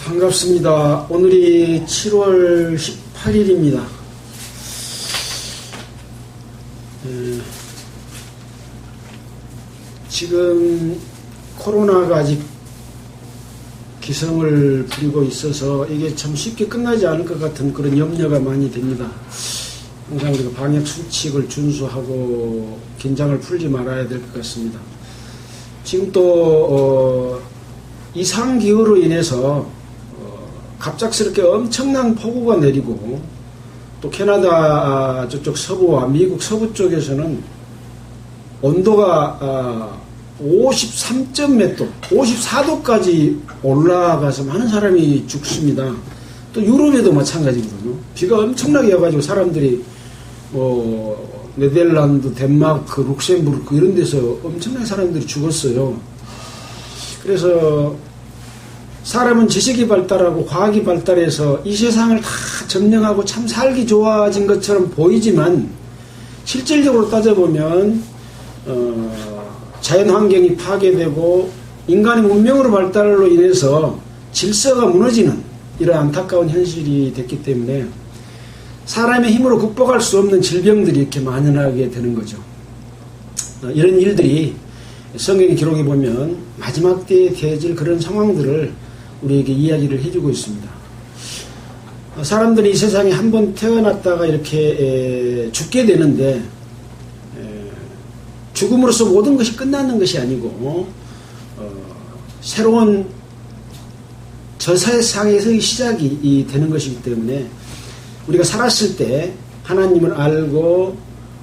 반갑습니다. 오늘이 7월 18일입니다. 지금 코로나가 아직 기승을 부리고 있어서 이게 참 쉽게 끝나지 않을 것 같은 그런 염려가 많이 됩니다. 항상 우리가 방역 수칙을 준수하고 긴장을 풀지 말아야 될 것 같습니다. 지금 또 이상기후로 인해서 갑작스럽게 엄청난 폭우가 내리고 또 캐나다 저쪽 서부와 미국 서부 쪽에서는 온도가 53몇 도, 54도까지 올라가서 많은 사람이 죽습니다. 또 유럽에도 마찬가지거든요. 비가 엄청나게 와가지고 사람들이 네덜란드, 덴마크, 룩셈부르크 이런 데서 엄청난 사람들이 죽었어요. 그래서 사람은 지식이 발달하고 과학이 발달해서 이 세상을 다 점령하고 참 살기 좋아진 것처럼 보이지만 실질적으로 따져보면 자연환경이 파괴되고 인간의 문명으로 발달로 인해서 질서가 무너지는 이런 안타까운 현실이 됐기 때문에 사람의 힘으로 극복할 수 없는 질병들이 이렇게 만연하게 되는 거죠. 이런 일들이 성경의 기록에 보면 마지막 때에 되어질 그런 상황들을 우리에게 이야기를 해주고 있습니다. 사람들이 이 세상에 한번 태어났다가 이렇게 죽게 되는데 죽음으로써 모든 것이 끝나는 것이 아니고 새로운 저 세상에서의 시작이 되는 것이기 때문에 우리가 살았을 때 하나님을 알고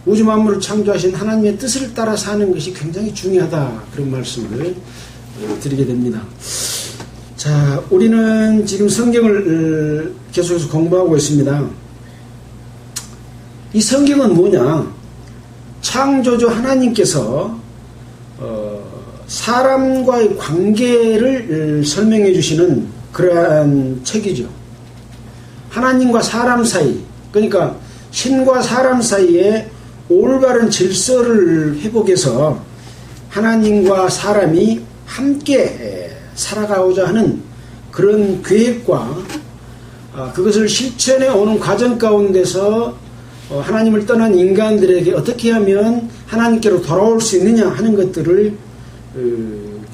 우주 만물을 창조하신 하나님의 뜻을 따라 사는 것이 굉장히 중요하다, 그런 말씀을 드리게 됩니다. 자, 우리는 지금 성경을 계속해서 공부하고 있습니다. 이 성경은 뭐냐? 창조주 하나님께서 사람과의 관계를 설명해 주시는 그러한 책이죠. 하나님과 사람 사이, 그러니까 신과 사람 사이에 올바른 질서를 회복해서 하나님과 사람이 함께 살아가고자 하는 그런 계획과 그것을 실천해 오는 과정 가운데서 하나님을 떠난 인간들에게 어떻게 하면 하나님께로 돌아올 수 있느냐 하는 것들을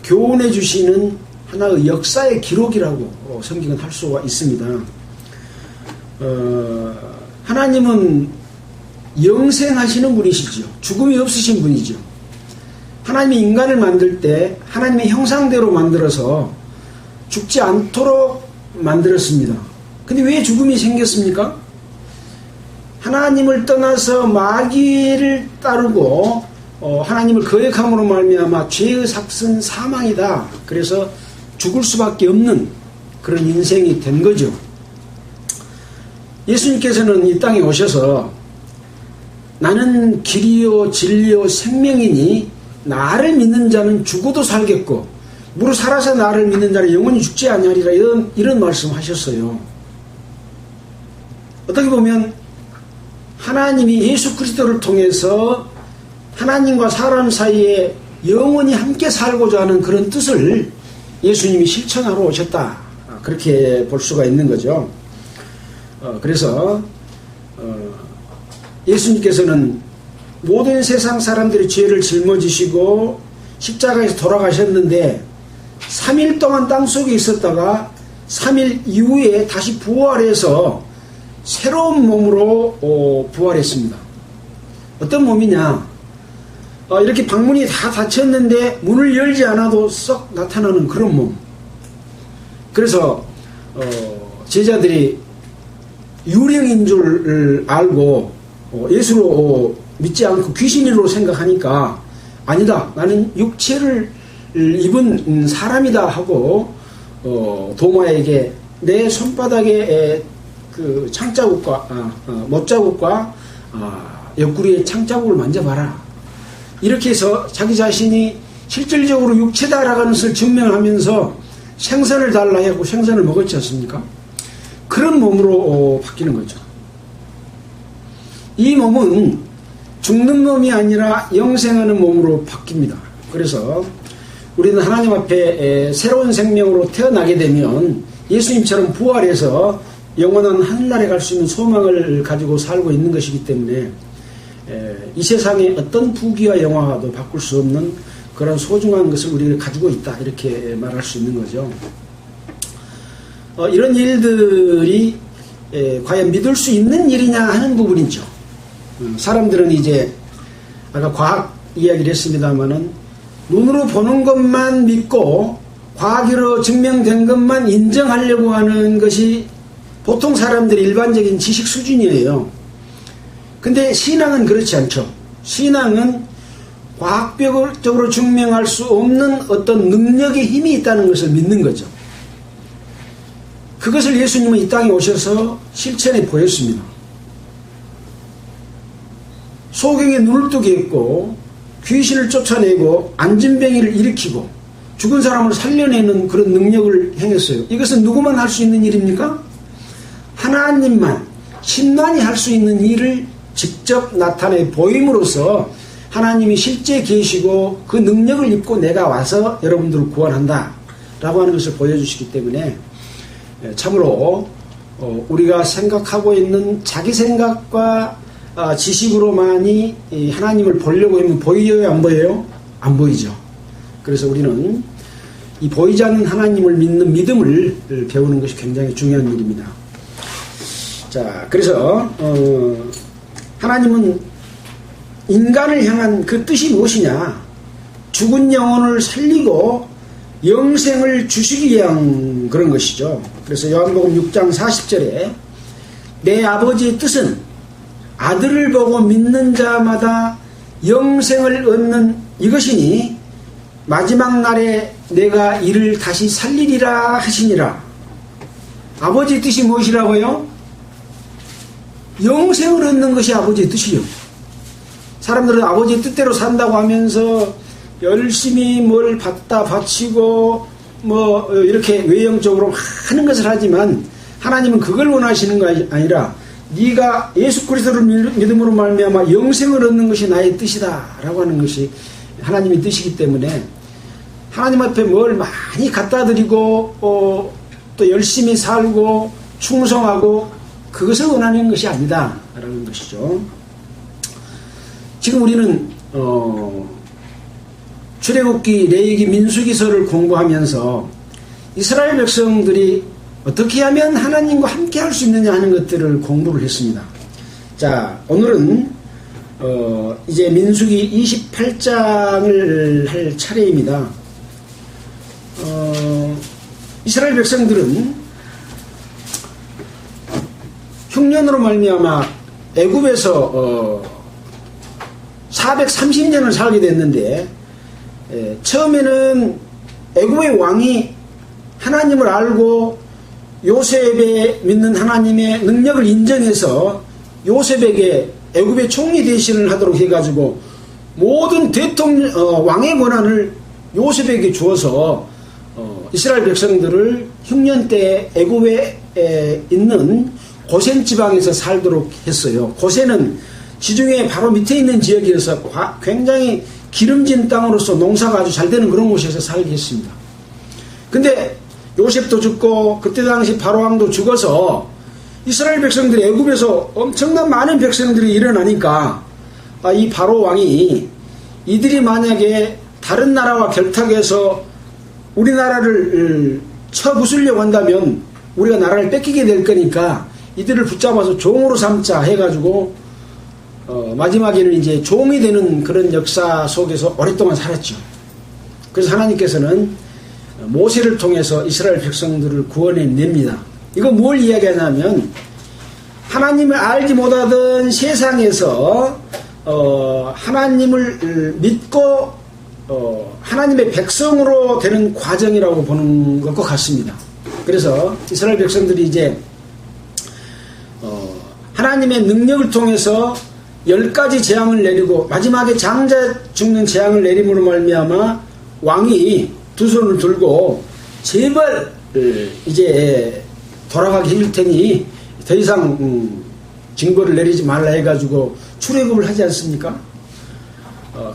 교훈해 주시는 하나의 역사의 기록이라고 성경은 할 수가 있습니다. 하나님은 영생하시는 분이시죠. 죽음이 없으신 분이죠. 하나님이 인간을 만들 때 하나님의 형상대로 만들어서 죽지 않도록 만들었습니다. 근데 왜 죽음이 생겼습니까? 하나님을 떠나서 마귀를 따르고 하나님을 거역함으로 말미암아 죄의 삭은 사망이다. 그래서 죽을 수밖에 없는 그런 인생이 된 거죠. 예수님께서는 이 땅에 오셔서 나는 길이요 진리요 생명이니 나를 믿는 자는 죽어도 살겠고 무릇 살아서 나를 믿는 자는 영원히 죽지 아니하리라, 이런 말씀하셨어요. 어떻게 보면 하나님이 예수 그리스도를 통해서 하나님과 사람 사이에 영원히 함께 살고자 하는 그런 뜻을 예수님이 실천하러 오셨다, 그렇게 볼 수가 있는 거죠. 그래서 예수님께서는 모든 세상 사람들의 죄를 짊어지시고 십자가에서 돌아가셨는데 3일 동안 땅속에 있었다가 3일 이후에 다시 부활해서 새로운 몸으로 부활했습니다. 어떤 몸이냐? 이렇게 방문이 다 닫혔는데 문을 열지 않아도 썩 나타나는 그런 몸. 그래서 제자들이 유령인 줄 알고 예수로 믿지 않고 귀신으로 생각하니까 아니다, 나는 육체를 입은 사람이다 하고 도마에게 내 손바닥에 그 창자국과 못자국과 옆구리의 창자국을 만져봐라, 이렇게 해서 자기 자신이 실질적으로 육체다라는 것을 증명하면서 생선을 달라 하고 생선을 먹었지 않습니까? 그런 몸으로 바뀌는 거죠. 이 몸은 죽는 몸이 아니라 영생하는 몸으로 바뀝니다. 그래서 우리는 하나님 앞에 새로운 생명으로 태어나게 되면 예수님처럼 부활해서 영원한 하늘나라에 갈 수 있는 소망을 가지고 살고 있는 것이기 때문에 이 세상의 어떤 부귀와 영화도 바꿀 수 없는 그런 소중한 것을 우리가 가지고 있다, 이렇게 말할 수 있는 거죠. 이런 일들이 과연 믿을 수 있는 일이냐 하는 부분이죠. 사람들은 이제 아까 과학 이야기를 했습니다마는 눈으로 보는 것만 믿고 과학으로 증명된 것만 인정하려고 하는 것이 보통 사람들의 일반적인 지식 수준이에요. 근데 신앙은 그렇지 않죠. 신앙은 과학적으로 증명할 수 없는 어떤 능력의 힘이 있다는 것을 믿는 거죠. 그것을 예수님은 이 땅에 오셔서 실천해 보였습니다. 소경에 눈을 뜨게 했고 귀신을 쫓아내고 안진뱅이를 일으키고 죽은 사람을 살려내는 그런 능력을 행했어요. 이것은 누구만 할 수 있는 일입니까? 하나님만, 신만이 할 수 있는 일을 직접 나타내 보임으로써 하나님이 실제 계시고 그 능력을 입고 내가 와서 여러분들을 구원한다 라고 하는 것을 보여주시기 때문에 참으로 우리가 생각하고 있는 자기 생각과 지식으로만이 하나님을 보려고 하면 보여요, 안 보여요? 안 보이죠. 그래서 우리는 이 보이지 않는 하나님을 믿는 믿음을 배우는 것이 굉장히 중요한 일입니다. 자, 그래서 하나님은 인간을 향한 그 뜻이 무엇이냐? 죽은 영혼을 살리고 영생을 주시기 위한 그런 것이죠. 그래서 요한복음 6장 40절에 내 아버지의 뜻은 아들을 보고 믿는 자마다 영생을 얻는 이것이니 마지막 날에 내가 이를 다시 살리리라 하시니라. 아버지의 뜻이 무엇이라고요? 영생을 얻는 것이 아버지의 뜻이요. 사람들은 아버지의 뜻대로 산다고 하면서 열심히 뭘 받다 바치고 뭐 이렇게 외형적으로 하는 것을 하지만 하나님은 그걸 원하시는 거 아니라 네가 예수 그리스도를 믿음으로 말미암아 영생을 얻는 것이 나의 뜻이다 라고 하는 것이 하나님의 뜻이기 때문에 하나님 앞에 뭘 많이 갖다 드리고 또 열심히 살고 충성하고 그것을 원하는 것이 아니다 라는 것이죠. 지금 우리는 출애굽기, 레위기, 민수기서를 공부하면서 이스라엘 백성들이 어떻게 하면 하나님과 함께 할 수 있느냐 하는 것들을 공부를 했습니다. 자, 오늘은 이제 민수기 28장을 할 차례입니다. 이스라엘 백성들은 흉년으로 말미암아 애굽에서 430년을 살게 됐는데 처음에는 애굽의 왕이 하나님을 알고 요셉의 믿는 하나님의 능력을 인정해서 요셉에게 애굽의 총리 대신을 하도록 해가지고 모든 왕의 권한을 요셉에게 주어서 이스라엘 백성들을 흉년 때 애굽에 있는 고센 지방에서 살도록 했어요. 고센은 지중해 바로 밑에 있는 지역이어서 굉장히 기름진 땅으로서 농사가 아주 잘 되는 그런 곳에서 살게 했습니다. 근데 요셉도 죽고 그때 당시 바로왕도 죽어서 이스라엘 백성들이 애굽에서 엄청난 많은 백성들이 일어나니까 이 바로왕이 이들이 만약에 다른 나라와 결탁해서 우리나라를 쳐부수려고 한다면 우리가 나라를 뺏기게 될 거니까 이들을 붙잡아서 종으로 삼자 해가지고 마지막에는 이제 종이 되는 그런 역사 속에서 오랫동안 살았죠. 그래서 하나님께서는 모세를 통해서 이스라엘 백성들을 구원해냅니다. 이거 뭘 이야기하냐면 하나님을 알지 못하던 세상에서 하나님을 믿고 하나님의 백성으로 되는 과정이라고 보는 것과 같습니다. 그래서 이스라엘 백성들이 이제 하나님의 능력을 통해서 10가지 재앙을 내리고 마지막에 장자 죽는 재앙을 내림으로 말미암아 왕이 두 손을 들고 제발 이제 돌아가게 해줄 테니 더 이상 징벌을 내리지 말라 해가지고 출애굽을 하지 않습니까?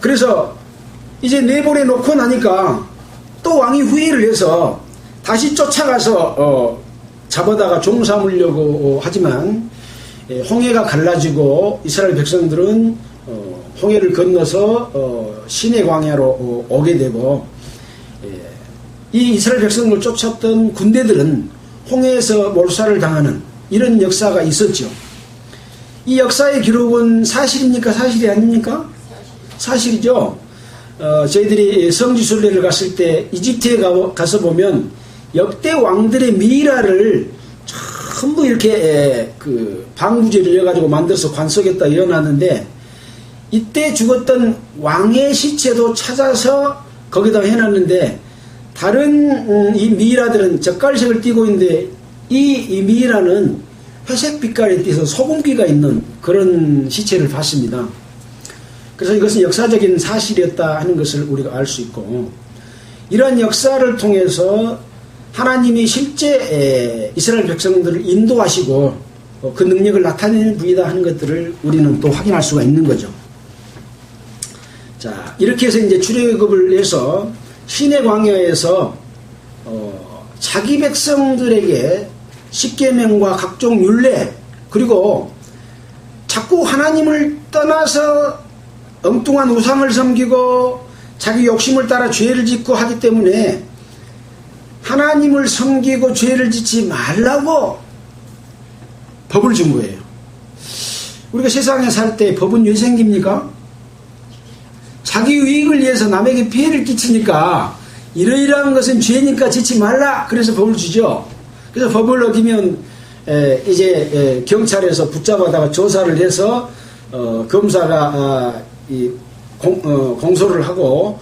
그래서 이제 내보내 놓고 나니까 또 왕이 후회를 해서 다시 쫓아가서 잡아다가 종 삼으려고 하지만 홍해가 갈라지고 이스라엘 백성들은 홍해를 건너서 시내 광야로 오게 되고 이 이스라엘 백성을 쫓았던 군대들은 홍해에서 몰살을 당하는 이런 역사가 있었죠. 이 역사의 기록은 사실입니까? 사실이 아닙니까? 사실이죠. 저희들이 성지순례를 갔을 때 이집트에 가서 보면 역대 왕들의 미이라를 전부 이렇게 그 방부제를 이어가지고 만들어서 관속에다 이어놨는데 이때 죽었던 왕의 시체도 찾아서 거기다 해놨는데 다른 이 미이라들은 젓갈색을 띠고 있는데 이 미이라는 회색 빛깔에 띄어서 소금기가 있는 그런 시체를 봤습니다. 그래서 이것은 역사적인 사실이었다 하는 것을 우리가 알 수 있고 이러한 역사를 통해서 하나님이 실제 이스라엘 백성들을 인도하시고 그 능력을 나타내는 분이다 하는 것들을 우리는 또 확인할 수가 있는 거죠. 자, 이렇게 해서 이제 출애굽을 해서 시내 광야에서 자기 백성들에게 십계명과 각종 율례 그리고 자꾸 하나님을 떠나서 엉뚱한 우상을 섬기고 자기 욕심을 따라 죄를 짓고 하기 때문에 하나님을 섬기고 죄를 짓지 말라고 법을 준 거예요. 우리가 세상에 살 때 법은 왜 생깁니까? 자기 유익을 위해서 남에게 피해를 끼치니까 이러이러한 것은 죄니까 짓지 말라 그래서 법을 주죠. 그래서 법을 어기면 이제 경찰에서 붙잡아다가 조사를 해서 검사가 공소를 하고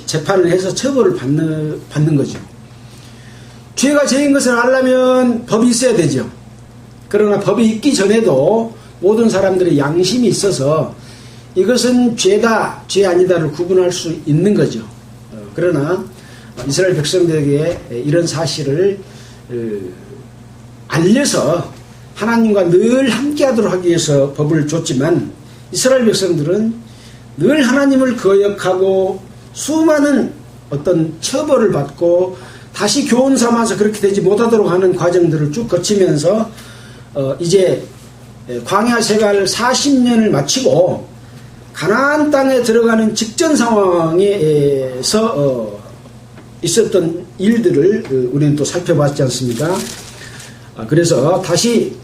재판을 해서 처벌을 받는 거죠. 죄가 죄인 것을 알려면 법이 있어야 되죠. 그러나 법이 있기 전에도 모든 사람들의 양심이 있어서 이것은 죄다 죄 아니다를 구분할 수 있는 거죠. 그러나 이스라엘 백성들에게 이런 사실을 알려서 하나님과 늘 함께하도록 하기 위해서 법을 줬지만 이스라엘 백성들은 늘 하나님을 거역하고 수많은 어떤 처벌을 받고 다시 교훈 삼아서 그렇게 되지 못하도록 하는 과정들을 쭉 거치면서 이제 광야 생활 40년을 마치고 가나안 땅에 들어가는 직전 상황에서 있었던 일들을 우리는 또 살펴봤지 않습니까? 그래서 다시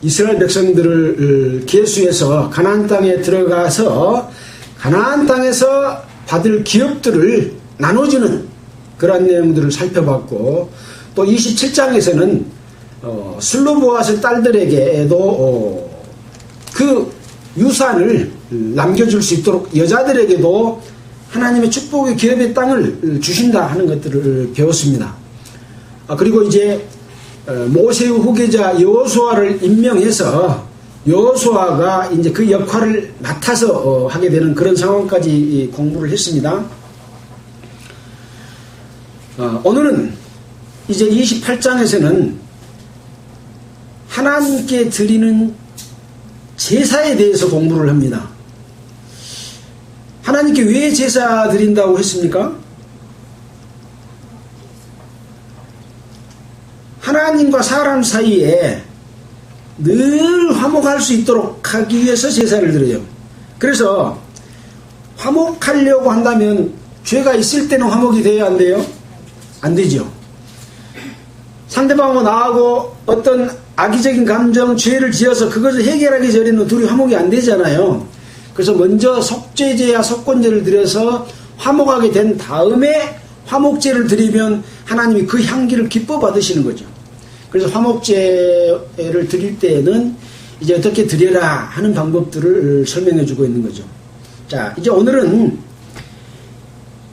이스라엘 백성들을 계수해서 가나안 땅에 들어가서 가나안 땅에서 받을 기업들을 나눠주는 그러한 내용들을 살펴봤고 또 27장에서는 슬로보아스 딸들에게도 그 유산을 남겨줄 수 있도록 여자들에게도 하나님의 축복의 기업의 땅을 주신다 하는 것들을 배웠습니다. 그리고 이제 모세의 후계자 여호수아를 임명해서 여호수아가 이제 그 역할을 맡아서 하게 되는 그런 상황까지 공부를 했습니다. 오늘은 이제 28장에서는 하나님께 드리는 제사에 대해서 공부를 합니다. 하나님께 왜 제사 드린다고 했습니까? 하나님과 사람 사이에 늘 화목할 수 있도록 하기 위해서 제사를 드려요. 그래서 화목하려고 한다면 죄가 있을 때는 화목이 돼야 안 돼요? 안 되죠. 상대방하고 나하고 어떤 악의적인 감정, 죄를 지어서 그것을 해결하기 전에는 둘이 화목이 안 되잖아요. 그래서 먼저 속죄제와 속건제를 드려서 화목하게 된 다음에 화목제를 드리면 하나님이 그 향기를 기뻐 받으시는 거죠. 그래서 화목제를 드릴 때에는 이제 어떻게 드려라 하는 방법들을 설명해 주고 있는 거죠. 자, 이제 오늘은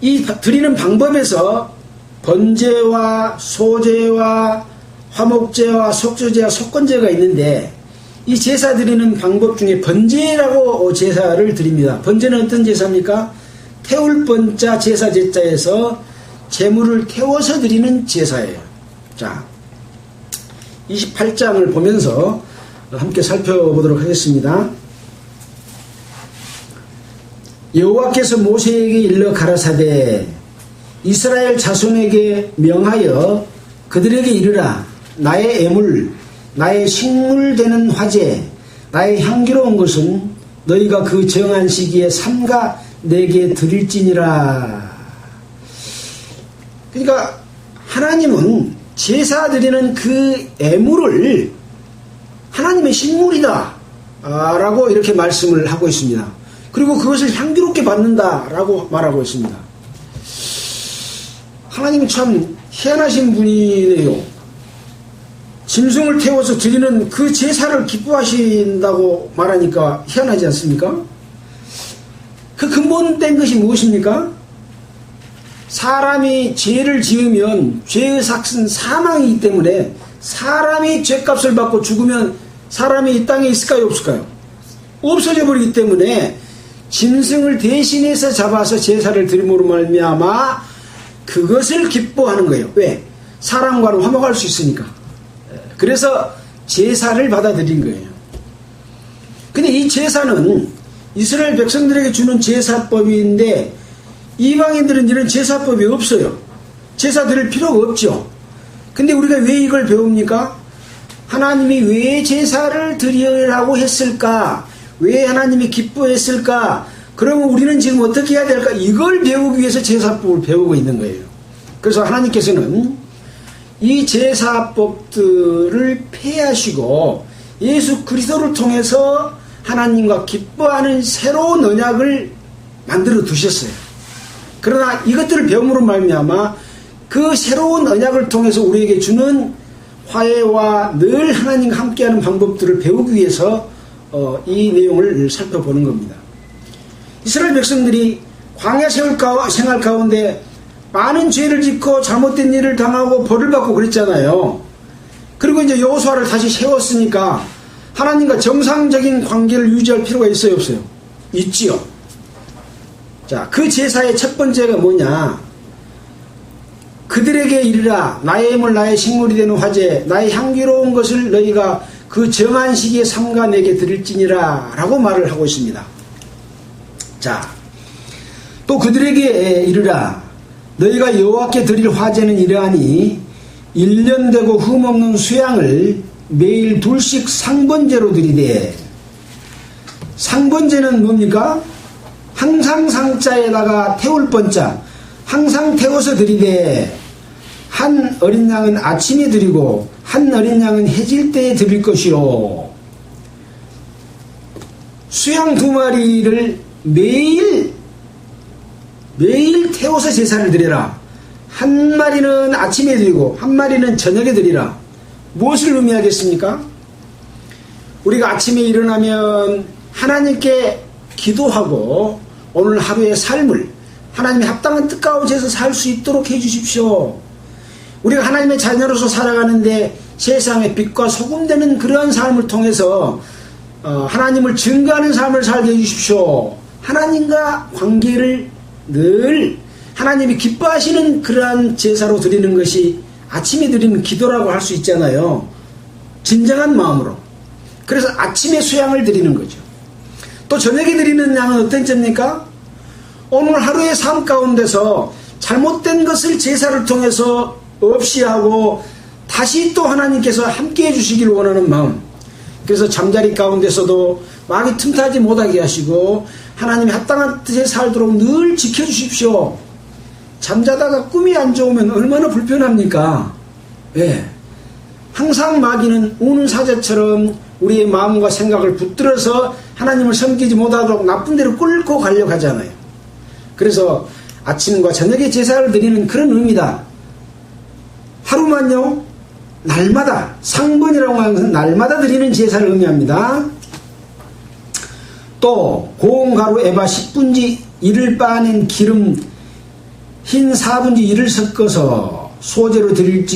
이 드리는 방법에서 번제와 소제와 화목제와 속죄제와 속건제가 있는데 이 제사 드리는 방법 중에 번제라고 제사를 드립니다. 번제는 어떤 제사입니까? 태울 번자 제사 제자에서 제물을 태워서 드리는 제사예요. 자, 28장을 보면서 함께 살펴보도록 하겠습니다. 여호와께서 모세에게 일러 가라사대 이스라엘 자손에게 명하여 그들에게 이르라 나의 애물, 나의 식물 되는 화제, 나의 향기로운 것은 너희가 그 정한 시기에 삼가 내게 드릴지니라. 그러니까 하나님은 제사 드리는 그 애물을 하나님의 식물이다 라고 이렇게 말씀을 하고 있습니다. 그리고 그것을 향기롭게 받는다 라고 말하고 있습니다. 하나님은 참 희한하신 분이네요. 짐승을 태워서 드리는 그 제사를 기뻐하신다고 말하니까 희한하지 않습니까? 그 근본된 것이 무엇입니까? 사람이 죄를 지으면 죄의 삭은 사망이기 때문에 사람이 죄값을 받고 죽으면 사람이 이 땅에 있을까요? 없을까요? 없어져 버리기 때문에 짐승을 대신해서 잡아서 제사를 드림으로 말미암아 그것을 기뻐하는 거예요. 왜? 사람과는 화목할 수 있으니까. 그래서 제사를 받아들인 거예요. 근데 이 제사는 이스라엘 백성들에게 주는 제사법인데 이방인들은 이런 제사법이 없어요. 제사 드릴 필요가 없죠. 근데 우리가 왜 이걸 배웁니까? 하나님이 왜 제사를 드리라고 했을까? 왜 하나님이 기뻐했을까? 그러면 우리는 지금 어떻게 해야 될까? 이걸 배우기 위해서 제사법을 배우고 있는 거예요. 그래서 하나님께서는 이 제사법들을 폐하시고 예수 그리스도를 통해서 하나님과 기뻐하는 새로운 언약을 만들어 두셨어요. 그러나 이것들을 배움으로 말미암아 그 새로운 언약을 통해서 우리에게 주는 화해와 늘 하나님과 함께하는 방법들을 배우기 위해서 이 내용을 살펴보는 겁니다. 이스라엘 백성들이 광야 생활 가운데 많은 죄를 짓고 잘못된 일을 당하고 벌을 받고 그랬잖아요. 그리고 이제 여호수아를 다시 세웠으니까 하나님과 정상적인 관계를 유지할 필요가 있어요, 없어요? 있지요. 자, 그 제사의 첫 번째가 뭐냐? 그들에게 이르라. 나의 애물 나의 식물이 되는 화제 나의 향기로운 것을 너희가 그 정한 시기에 삼가 내게 드릴지니라 라고 말을 하고 있습니다. 자, 또 그들에게 이르라. 너희가 여호와께 드릴 화제는 이러하니 1년 되고 흠없는 수양을 매일 둘씩 상번제로 드리되. 상번제는 뭡니까? 항상 상자에다가 태울 번자, 항상 태워서 드리되 한 어린 양은 아침에 드리고 한 어린 양은 해질 때에 드릴 것이요. 수양 2마리를 매일 태워서 제사를 드려라. 한 마리는 아침에 드리고 한 마리는 저녁에 드리라. 무엇을 의미하겠습니까? 우리가 아침에 일어나면 하나님께 기도하고 오늘 하루의 삶을 하나님의 합당한 뜻 가운데서 살 수 있도록 해주십시오. 우리가 하나님의 자녀로서 살아가는데 세상의 빛과 소금 되는 그러한 삶을 통해서 하나님을 증거하는 삶을 살게 해주십시오. 하나님과 관계를 늘 하나님이 기뻐하시는 그러한 제사로 드리는 것이 아침에 드리는 기도라고 할 수 있잖아요. 진정한 마음으로. 그래서 아침에 수양을 드리는 거죠. 또 저녁에 드리는 양은 어떤 죄입니까? 오늘 하루의 삶 가운데서 잘못된 것을 제사를 통해서 없이 하고 다시 또 하나님께서 함께 해주시기를 원하는 마음. 그래서 잠자리 가운데서도 마귀 틈타지 못하게 하시고 하나님이 합당한 뜻에 살도록 늘 지켜주십시오. 잠자다가 꿈이 안 좋으면 얼마나 불편합니까? 예. 항상 마귀는 우는 사자처럼 우리의 마음과 생각을 붙들어서 하나님을 섬기지 못하도록 나쁜 데로 끌고 가려고 하잖아요. 그래서 아침과 저녁에 제사를 드리는 그런 의미다. 하루만요, 날마다, 상번이라고 하는 것은 날마다 드리는 제사를 의미합니다. 또 고온가루 에바 10분지 1을 빻아낸 기름 흰 4분지 1을 섞어서 소제로 드릴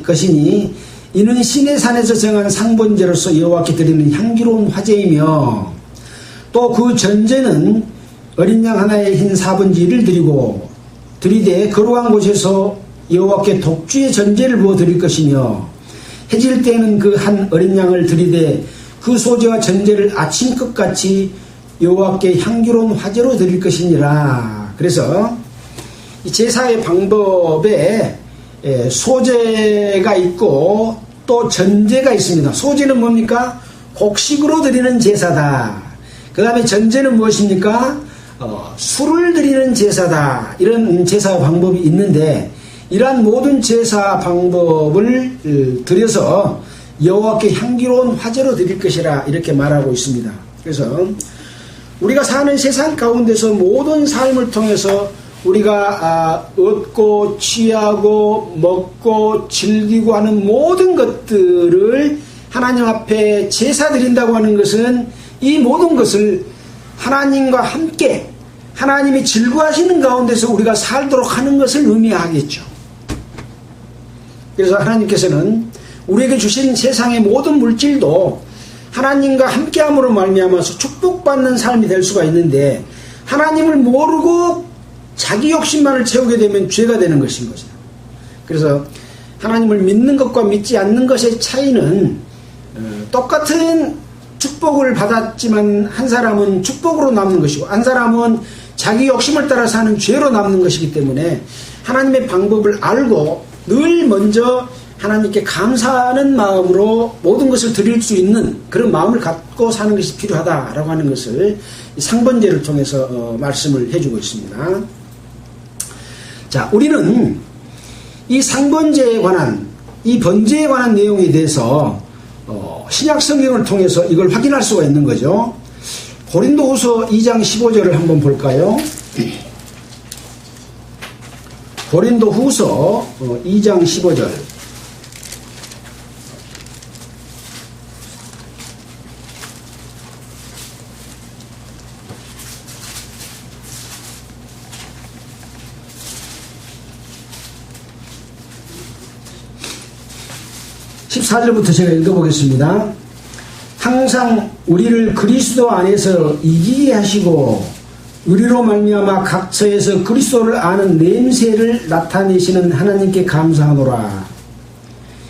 것이니 이는 시내 산에서 정한 상번제로서 여호와께 드리는 향기로운 화제이며, 또 그 전제는 어린 양 하나에 흰 4분지 1을 드리고 드리되 거룩한 곳에서 여호와께 독주의 전제를 부어 드릴 것이며, 해질 때에는 그 한 어린 양을 드리되 그 소제와 전제를 아침 끝같이 여호와께 향기로운 화제로 드릴 것이니라. 그래서 이 제사의 방법에 소제가 있고 또 전제가 있습니다. 소제는 뭡니까? 곡식으로 드리는 제사다. 그 다음에 전제는 무엇입니까? 술을 드리는 제사다. 이런 제사 방법이 있는데 이러한 모든 제사 방법을 드려서 여호와께 향기로운 화제로 드릴 것이라 이렇게 말하고 있습니다. 그래서 우리가 사는 세상 가운데서 모든 삶을 통해서 우리가 얻고 취하고 먹고 즐기고 하는 모든 것들을 하나님 앞에 제사 드린다고 하는 것은 이 모든 것을 하나님과 함께 하나님이 즐거워하시는 가운데서 우리가 살도록 하는 것을 의미하겠죠. 그래서 하나님께서는 우리에게 주신 세상의 모든 물질도 하나님과 함께함으로 말미암아서 축복받는 삶이 될 수가 있는데 하나님을 모르고 자기 욕심만을 채우게 되면 죄가 되는 것인 거죠. 그래서 하나님을 믿는 것과 믿지 않는 것의 차이는 똑같은 축복을 받았지만 한 사람은 축복으로 남는 것이고 한 사람은 자기 욕심을 따라 사는 죄로 남는 것이기 때문에 하나님의 방법을 알고 늘 먼저 하나님께 감사하는 마음으로 모든 것을 드릴 수 있는 그런 마음을 갖고 사는 것이 필요하다라고 하는 것을 상번제를 통해서 말씀을 해주고 있습니다. 자, 우리는 이 상번제에 관한 이 번제에 관한 내용에 대해서 신약 성경을 통해서 이걸 확인할 수가 있는 거죠. 고린도후서 2장 15절을 한번 볼까요? 고린도후서 2장 15절. (14절부터) 제가 읽어보겠습니다. 항상 우리를 그리스도 안에서 이기게 하시고 우리로 말미암아 각처에서 그리스도를 아는 냄새를 나타내시는 하나님께 감사하노라.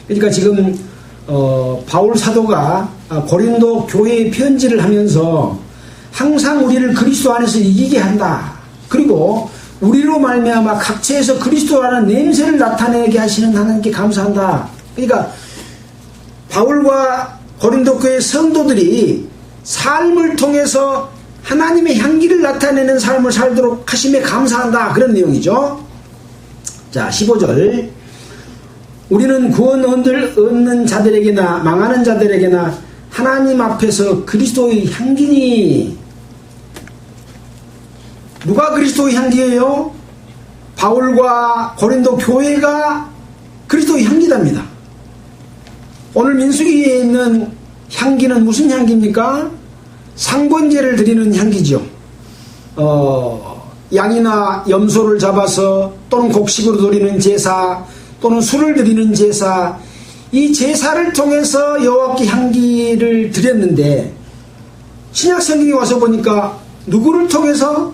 그러니까 지금 바울 사도가 고린도 교회에 편지를 하면서 항상 우리를 그리스도 안에서 이기게 한다. 그리고 우리로 말미암아 각처에서 그리스도라는 냄새를 나타내게 하시는 하나님께 감사한다. 그러니까 바울과 고린도 교회 성도들이 삶을 통해서 하나님의 향기를 나타내는 삶을 살도록 하심에 감사한다. 그런 내용이죠. 자, 15절. 우리는 구원 얻는 자들에게나 망하는 자들에게나 하나님 앞에서 그리스도의 향기니. 누가 그리스도의 향기예요? 바울과 고린도 교회가 그리스도의 향기답니다. 오늘 민수기에 있는 향기는 무슨 향기입니까? 상번제를 드리는 향기죠. 양이나 염소를 잡아서 또는 곡식으로 드리는 제사 또는 술을 드리는 제사, 이 제사를 통해서 여호와께 향기를 드렸는데 신약 성경에 와서 보니까 누구를 통해서?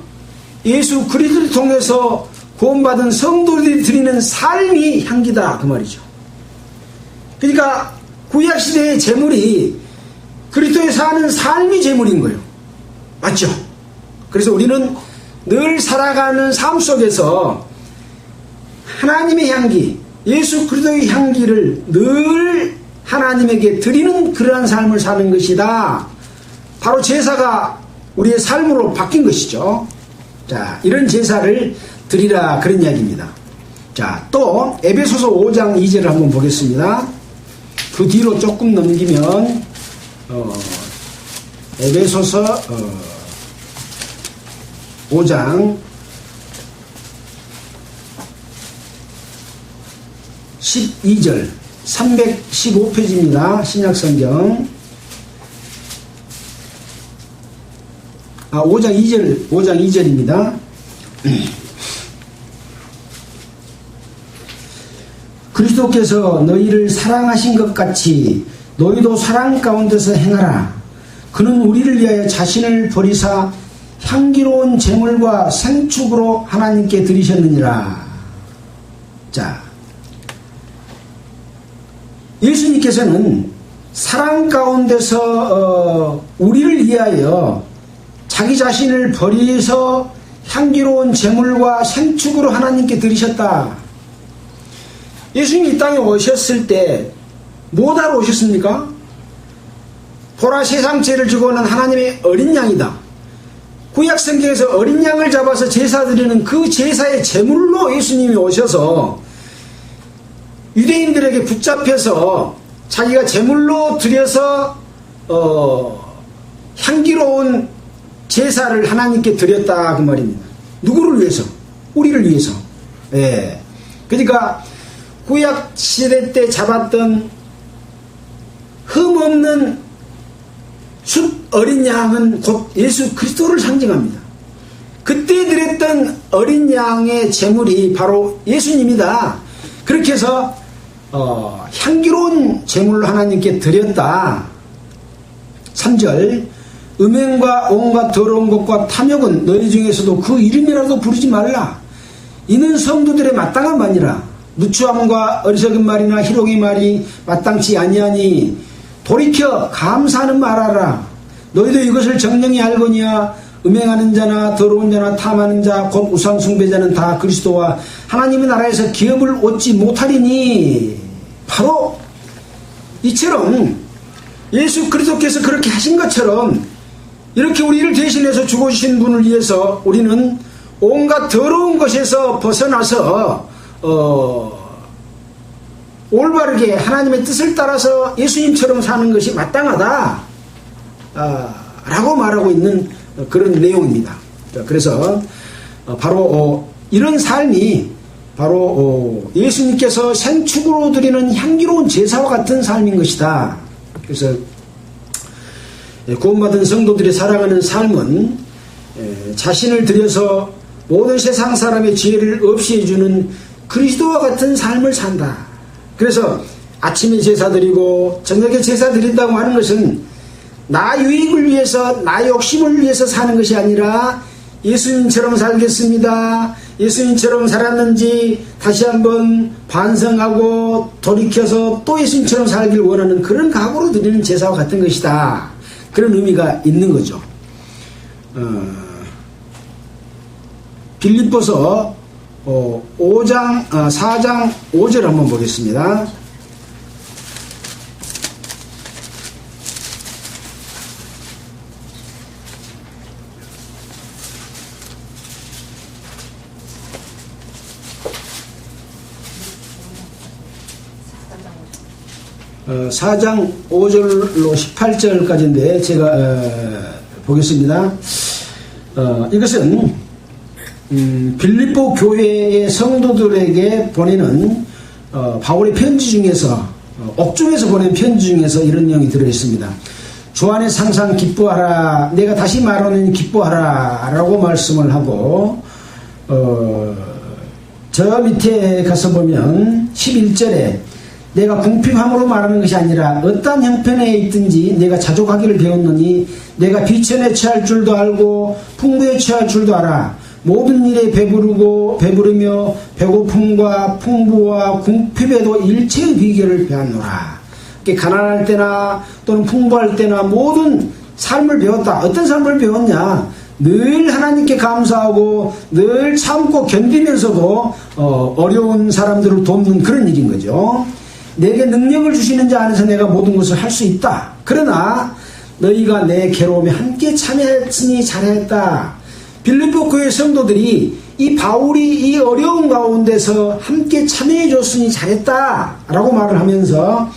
예수 그리스도를 통해서 구원받은 성도들이 드리는 삶이 향기다, 그 말이죠. 그러니까 구약시대의 제물이 그리스도에 사는 삶이 제물인 거예요. 맞죠? 그래서 우리는 늘 살아가는 삶 속에서 하나님의 향기, 예수 그리스도의 향기를 늘 하나님에게 드리는 그러한 삶을 사는 것이다. 바로 제사가 우리의 삶으로 바뀐 것이죠. 자, 이런 제사를 드리라, 그런 이야기입니다. 자, 또 에베소서 5장 2절을 한번 보겠습니다. 그 뒤로 조금 넘기면 에베소서 5장 12절 315페이지입니다. 신약성경 5장 2절입니다. 그리스도께서 너희를 사랑하신 것 같이 너희도 사랑 가운데서 행하라. 그는 우리를 위하여 자신을 버리사 향기로운 제물과 생축으로 하나님께 드리셨느니라. 자, 예수님께서는 사랑 가운데서 우리를 위하여 자기 자신을 버리서 향기로운 제물과 생축으로 하나님께 드리셨다. 예수님이 이 땅에 오셨을 때 뭐하러 오셨습니까? 보라 세상 죄를 지고 오는 하나님의 어린 양이다. 구약 성경에서 어린 양을 잡아서 제사 드리는 그 제사의 제물로 예수님이 오셔서 유대인들에게 붙잡혀서 자기가 제물로 드려서 향기로운 제사를 하나님께 드렸다 그 말입니다. 누구를 위해서? 우리를 위해서. 예. 그러니까 구약 시대 때 잡았던 흠없는 숫 어린 양은 곧 예수 그리스도를 상징합니다. 그때 드렸던 어린 양의 제물이 바로 예수님이다. 그렇게 해서 향기로운 제물로 하나님께 드렸다. 3절 음행과 온갖 더러운 것과 탐욕은 너희 중에서도 그 이름이라도 부르지 말라. 이는 성도들의 마땅한 말이라. 누추함과 어리석은 말이나 희롱의 말이 마땅치 아니하니 돌이켜 감사하는 말하라. 너희도 이것을 정령히 알거니와 음행하는 자나 더러운 자나 탐하는 자 곧 우상 숭배자는 다 그리스도와 하나님의 나라에서 기업을 얻지 못하리니. 바로 이처럼 예수 그리스도께서 그렇게 하신 것처럼 이렇게 우리를 대신해서 죽어주신 분을 위해서 우리는 온갖 더러운 것에서 벗어나서 올바르게 하나님의 뜻을 따라서 예수님처럼 사는 것이 마땅하다 라고 말하고 있는 그런 내용입니다. 그래서 바로 이런 삶이 바로 예수님께서 생축으로 드리는 향기로운 제사와 같은 삶인 것이다. 그래서 구원받은 성도들이 살아가는 삶은 자신을 들여서 모든 세상 사람의 죄를 없이 해주는 그리스도와 같은 삶을 산다. 그래서 아침에 제사 드리고 저녁에 제사 드린다고 하는 것은 나 유익을 위해서 나 욕심을 위해서 사는 것이 아니라 예수님처럼 살겠습니다. 예수님처럼 살았는지 다시 한번 반성하고 돌이켜서 또 예수님처럼 살길 원하는 그런 각오로 드리는 제사와 같은 것이다. 그런 의미가 있는 거죠. 빌립보서 4장 5절 한번 보겠습니다. 어, 4장 5절로 18절까지인데 제가 보겠습니다. 이것은 빌립보 교회의 성도들에게 보내는 바울의 편지 중에서 옥중에서 보낸 편지 중에서 이런 내용이 들어있습니다. 주 안에서 항상 기뻐하라. 내가 다시 말하는 기뻐하라 라고 말씀을 하고 저 밑에 가서 보면 11절에 내가 궁핍함으로 말하는 것이 아니라 어떠한 형편에 있든지 내가 자족하기를 배웠느니 내가 비천에 처할 줄도 알고 풍부에 처할 줄도 알아. 모든 일에 배부르며 배고픔과 풍부와 궁핍에도 일체의 비결을 배웠노라. 가난할 때나 또는 풍부할 때나 모든 삶을 배웠다. 어떤 삶을 배웠냐? 늘 하나님께 감사하고 늘 참고 견디면서도 어려운 사람들을 돕는 그런 일인 거죠. 내게 능력을 주시는 자 안에서 내가 모든 것을 할 수 있다. 그러나 너희가 내 괴로움에 함께 참여했으니 잘했다. 빌립보 교회 성도들이 이 바울이 이 어려운 가운데서 함께 참여해 줬으니 잘했다 라고 말을 하면서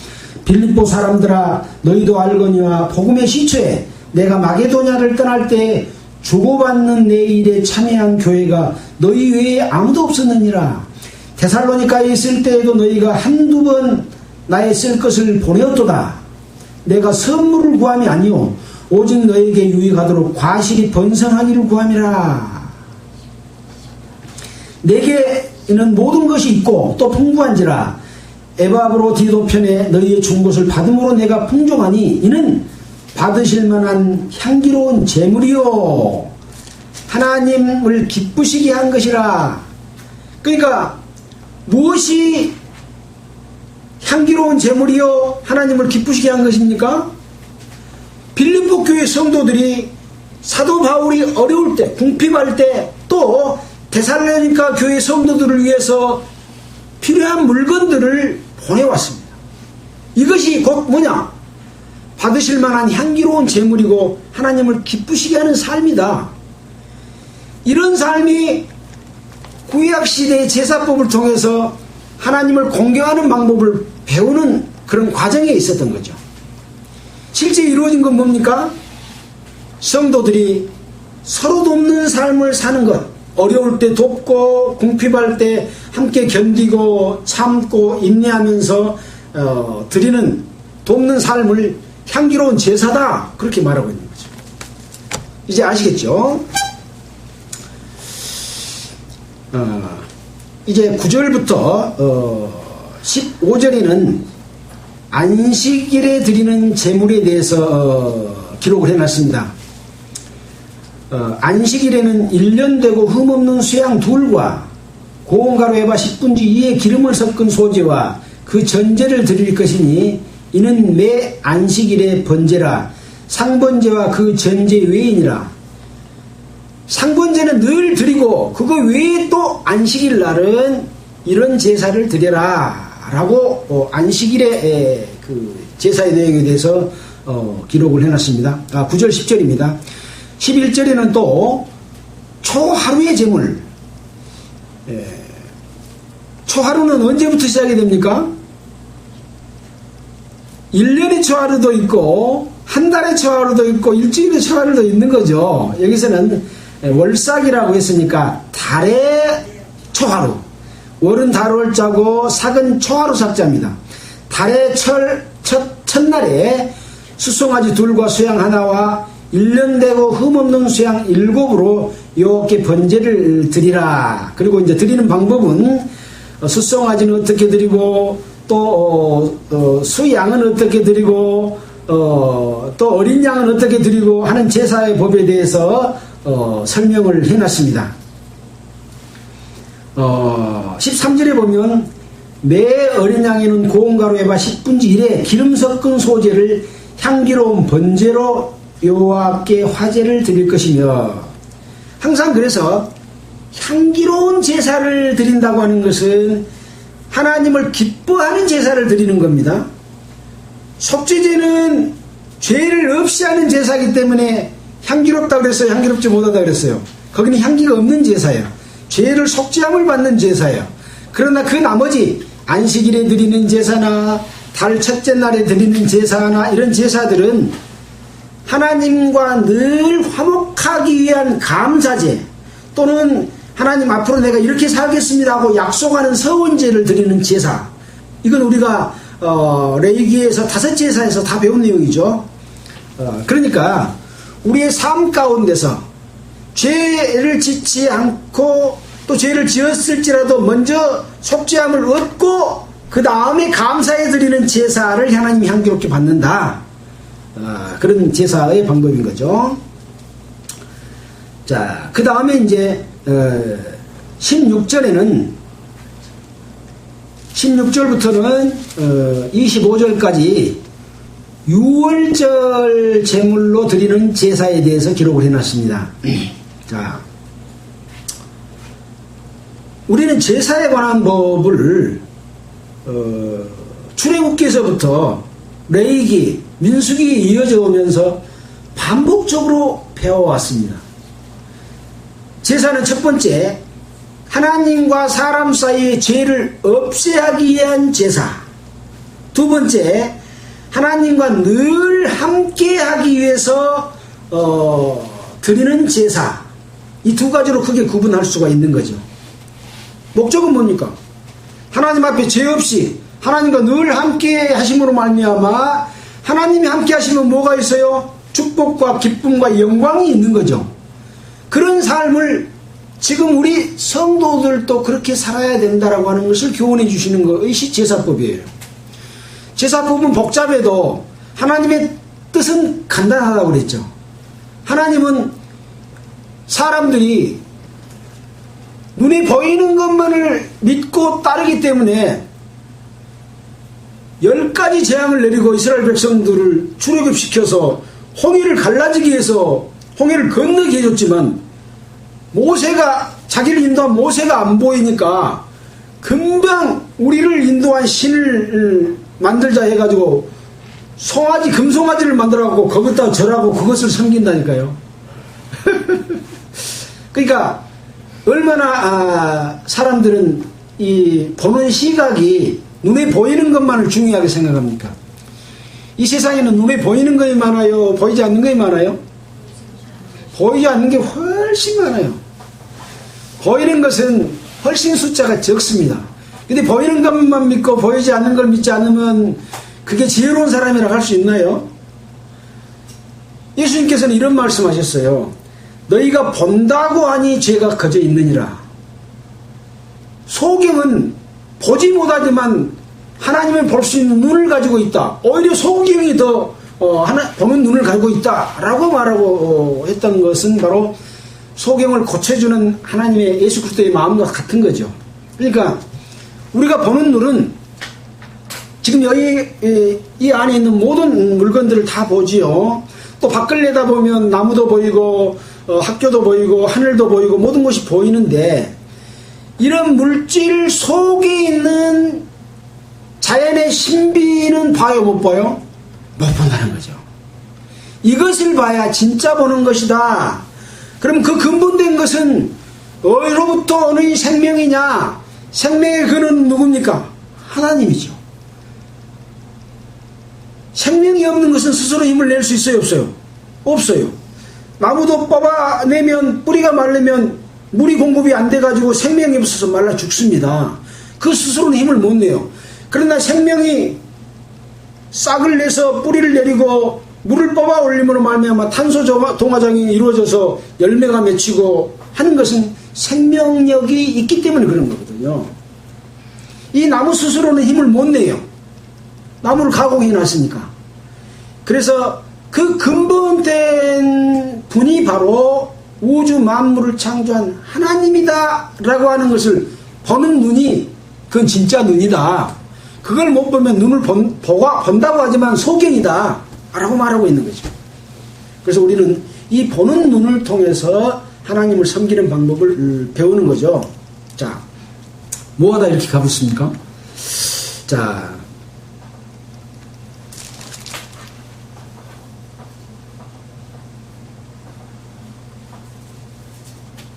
빌립보 사람들아 너희도 알거니와 복음의 시초에 내가 마게도냐를 떠날 때 주고받는 내 일에 참여한 교회가 너희 외에 아무도 없었느니라. 데살로니가에 있을 때에도 너희가 한두 번 나의 쓸 것을 보내었도다. 내가 선물을 구함이 아니오 오직 너에게 유익하도록 과실이 번성하기를 구함이라. 내게는 모든 것이 있고 또 풍부한지라 에바브로 디도 편에 너희의 준 것을 받음으로 내가 풍족하니 이는 받으실 만한 향기로운 제물이요 하나님을 기쁘시게 한 것이라. 그러니까 무엇이 향기로운 제물이요 하나님을 기쁘시게 한 것입니까? 빌립보 교회 성도들이 사도 바울이 어려울 때 궁핍할 때 또 데살로니가 교회 성도들을 위해서 필요한 물건들을 보내왔습니다. 이것이 곧 뭐냐? 받으실 만한 향기로운 제물이고 하나님을 기쁘시게 하는 삶이다. 이런 삶이 구약시대의 제사법을 통해서 하나님을 공경하는 방법을 배우는 그런 과정에 있었던 거죠. 실제 이루어진 건 뭡니까? 성도들이 서로 돕는 삶을 사는 것, 어려울 때 돕고 궁핍할 때 함께 견디고 참고 인내하면서 드리는 돕는 삶을 향기로운 제사다, 그렇게 말하고 있는 거죠. 이제 아시겠죠? 이제 9절부터 15절에는 안식일에 드리는 제물에 대해서 기록을 해놨습니다. 안식일에는 1년 되고 흠없는 수양 둘과 고온가루 에바 10분지 2의 기름을 섞은 소제와 그 전제를 드릴 것이니 이는 매 안식일의 번제라. 상번제와 그 전제 외이니라. 상번제는 늘 드리고 그거 외에 또 안식일 날은 이런 제사를 드려라 라고 안식일의 그 제사의 내용에 대해서 기록을 해놨습니다. 9절 10절입니다. 11절에는 또 초하루의 제물, 초하루는 언제부터 시작이 됩니까? 1년의 초하루도 있고 한 달의 초하루도 있고 일주일의 초하루도 있는 거죠. 여기서는 월삭이라고 했으니까 달의 초하루, 월은 달월자고 삭은 초하루 삭자입니다. 달의 첫날에 수송아지 둘과 수양 하나와 1년 되고 흠없는 수양 7으로 여호와께 번제를 드리라. 그리고 이제 드리는 방법은 수송아지는 어떻게 드리고 또 수양은 어떻게 드리고 또 어린 양은 어떻게 드리고 하는 제사의 법에 대해서 설명을 해놨습니다. 13절에 보면 매 어린 양에는 고온가루 에바 10분지 1의 기름 섞은 소제를 향기로운 번제로 여호와께 화제를 드릴 것이며, 항상 그래서 향기로운 제사를 드린다고 하는 것은 하나님을 기뻐하는 제사를 드리는 겁니다. 속죄제는 죄를 없이 하는 제사이기 때문에 향기롭다고 그랬어요? 향기롭지 못하다고 그랬어요? 거기는 향기가 없는 제사예요. 죄를 속죄함을 받는 제사예요. 그러나 그 나머지 안식일에 드리는 제사나 달 첫째 날에 드리는 제사나 이런 제사들은 하나님과 늘 화목하기 위한 감사제, 또는 하나님 앞으로 내가 이렇게 살겠습니다 하고 약속하는 서원제를 드리는 제사, 이건 우리가 레위기에서 5제사에서 다 배운 내용이죠. 그러니까 우리의 삶 가운데서 죄를 짓지 않고 또 죄를 지었을지라도 먼저 속죄함을 얻고 그 다음에 감사해 드리는 제사를 하나님이 향기롭게 받는다. 그런 제사의 방법인 거죠. 자, 그 다음에 이제 16절에는 16절부터는 25절까지 유월절 제물로 드리는 제사에 대해서 기록을 해놨습니다. 자, 우리는 제사에 관한 법을 출애굽기에서부터 레위기, 민수기에 이어져 오면서 반복적으로 배워왔습니다. 제사는 첫 번째, 하나님과 사람 사이의 죄를 없애하기 위한 제사. 두 번째, 하나님과 늘 함께하기 위해서 드리는 제사. 이 두 가지로 크게 구분할 수가 있는 거죠. 목적은 뭡니까? 하나님 앞에 죄 없이 하나님과 늘 함께 하심으로 말미암아, 하나님이 함께 하시면 뭐가 있어요? 축복과 기쁨과 영광이 있는 거죠. 그런 삶을 지금 우리 성도들도 그렇게 살아야 된다라고 하는 것을 교훈해 주시는 것이 제사법이에요. 제사법은 복잡해도 하나님의 뜻은 간단하다고 그랬죠. 하나님은 사람들이 눈에 보이는 것만을 믿고 따르기 때문에 10가지 재앙을 내리고 이스라엘 백성들을 출애굽시켜서 홍해를 갈라지기 위해서 홍해를 건너게 해줬지만, 모세가, 자기를 인도한 모세가 안 보이니까 금방 우리를 인도한 신을 만들자 해가지고 송아지, 금송아지를 만들어갖고 거기다 절하고 그것을 섬긴다니까요. 그러니까 얼마나 사람들은 이 보는 시각이 눈에 보이는 것만을 중요하게 생각합니까? 이 세상에는 눈에 보이는 것이 많아요? 보이지 않는 것이 많아요? 보이지 않는 게 훨씬 많아요. 보이는 것은 훨씬 숫자가 적습니다. 근데 보이는 것만 믿고 보이지 않는 걸 믿지 않으면 그게 지혜로운 사람이라고 할 수 있나요? 예수님께서는 이런 말씀하셨어요. 너희가 본다고 하니 죄가 거저 있느니라. 소경은 보지 못하지만 하나님을 볼 수 있는 눈을 가지고 있다. 오히려 소경이 더 보는 눈을 가지고 있다라고 말하고 했던 것은 바로 소경을 고쳐주는 하나님의 예수 그리스도의 마음과 같은 거죠. 그러니까 우리가 보는 눈은 지금 여기 이 안에 있는 모든 물건들을 다 보지요. 또 밖을 내다보면 나무도 보이고 학교도 보이고 하늘도 보이고 모든 것이 보이는데 이런 물질 속에 있는 자연의 신비는 봐요, 못 봐요? 못 본다는 거죠. 이것을 봐야 진짜 보는 것이다. 그럼 그 근본된 것은 어디로부터 어느 생명이냐? 생명의 근원은 누굽니까? 하나님이죠. 생명이 없는 것은 스스로 힘을 낼 수 있어요, 없어요? 없어요. 나무도 뽑아내면 뿌리가 마르면 물이 공급이 안 돼가지고 생명이 없어서 말라 죽습니다. 그 스스로는 힘을 못 내요. 그러나 생명이 싹을 내서 뿌리를 내리고 물을 뽑아 올림으로 말미암아 탄소 동화장이 이루어져서 열매가 맺히고 하는 것은 생명력이 있기 때문에 그런 거거든요. 이 나무 스스로는 힘을 못 내요. 나무를 가공해 놨으니까. 그래서 그 근본된 분이 바로 우주 만물을 창조한 하나님이다 라고 하는 것을 보는 눈이 그건 진짜 눈이다. 그걸 못 보면 눈을 본다고 하지만 소경이다 라고 말하고 있는 거죠. 그래서 우리는 이 보는 눈을 통해서 하나님을 섬기는 방법을 배우는 거죠. 자, 뭐하다 이렇게 가봤습니까? 자,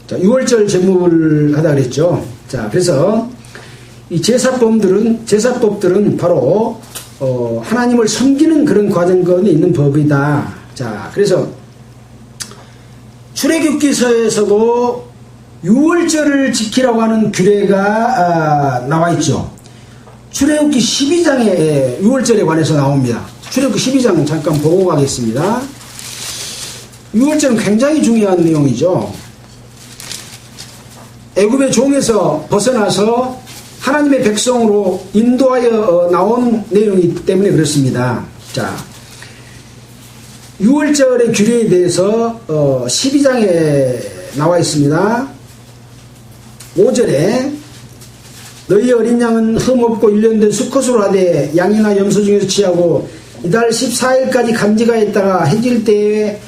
6월절 제목을 하다 그랬죠. 자, 그래서 이 제사법들은 바로 하나님을 섬기는 그런 과정권이 있는 법이다. 자, 그래서 출애굽기서에서도 6월절을 지키라고 하는 규례가 나와 있죠. 출애굽기 12장에 6월절에 관해서 나옵니다. 출애굽기 12장 잠깐 보고 가겠습니다. 6월절은 굉장히 중요한 내용이죠. 애굽의 종에서 벗어나서 하나님의 백성으로 인도하여 나온 내용이기 때문에 그렇습니다. 자, 6월절의 규례에 대해서 12장에 나와 있습니다. 5절에 너희 어린 양은 흠없고 1년 된 수컷으로 하되 양이나 염소 중에서 취하고 이달 14일까지 감지가했다가 해질 때에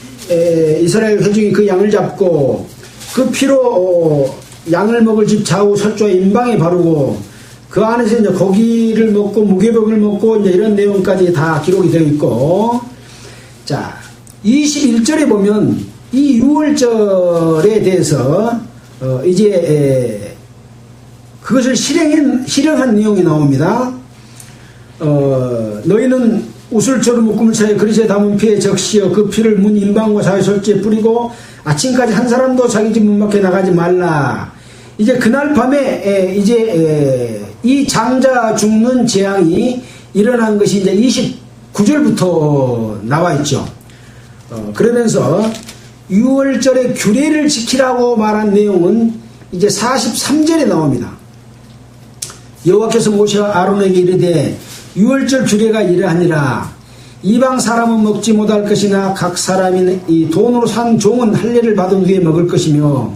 이스라엘 회중이 그 양을 잡고 그 피로 양을 먹을 집 좌우 설주와 임방에 바르고 그 안에서 이제 고기를 먹고 무교병을 먹고 이제 이런 내용까지 다 기록이 되어 있고, 자 21절에 보면 이 6월절에 대해서 이제 그것을 실행한 내용이 나옵니다. 너희는 우슬처럼 묶음을 차에 그릇에 담은 피에 적시어 그 피를 문 임방과 자기 설주에 뿌리고 아침까지 한 사람도 자기 집 문 밖에 나가지 말라. 이제 그날 밤에 이제 이 장자 죽는 재앙이 일어난 것이 이제 29절부터 나와 있죠. 그러면서 6월절의 규례를 지키라고 말한 내용은 이제 43절에 나옵니다. 여호와께서 모세와 아론에게 이르되 6월절 규례가 이러하니라. 이방 사람은 먹지 못할 것이나 각 사람이 이 돈으로 산 종은 할례를 받은 후에 먹을 것이며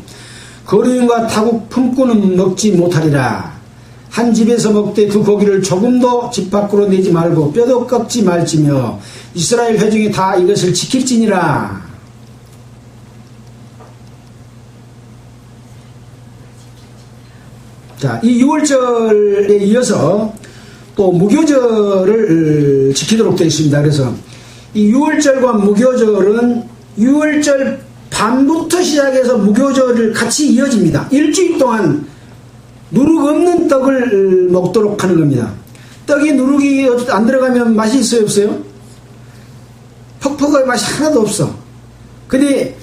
거류인과 타국 품꾼은 먹지 못하리라. 한 집에서 먹되 그 고기를 조금도 집 밖으로 내지 말고 뼈도 꺾지 말지며 이스라엘 회중이 다 이것을 지킬지니라. 자, 이 6월절에 이어서 또 무교절을 지키도록 되어 있습니다. 그래서 이 6월절과 무교절은 6월절 밤부터 시작해서 무교절을 같이 이어집니다. 일주일 동안 누룩 없는 떡을 먹도록 하는 겁니다. 떡이 누룩이 안 들어가면 맛이 있어요, 없어요? 퍽퍽한 맛이 하나도 없어. 근데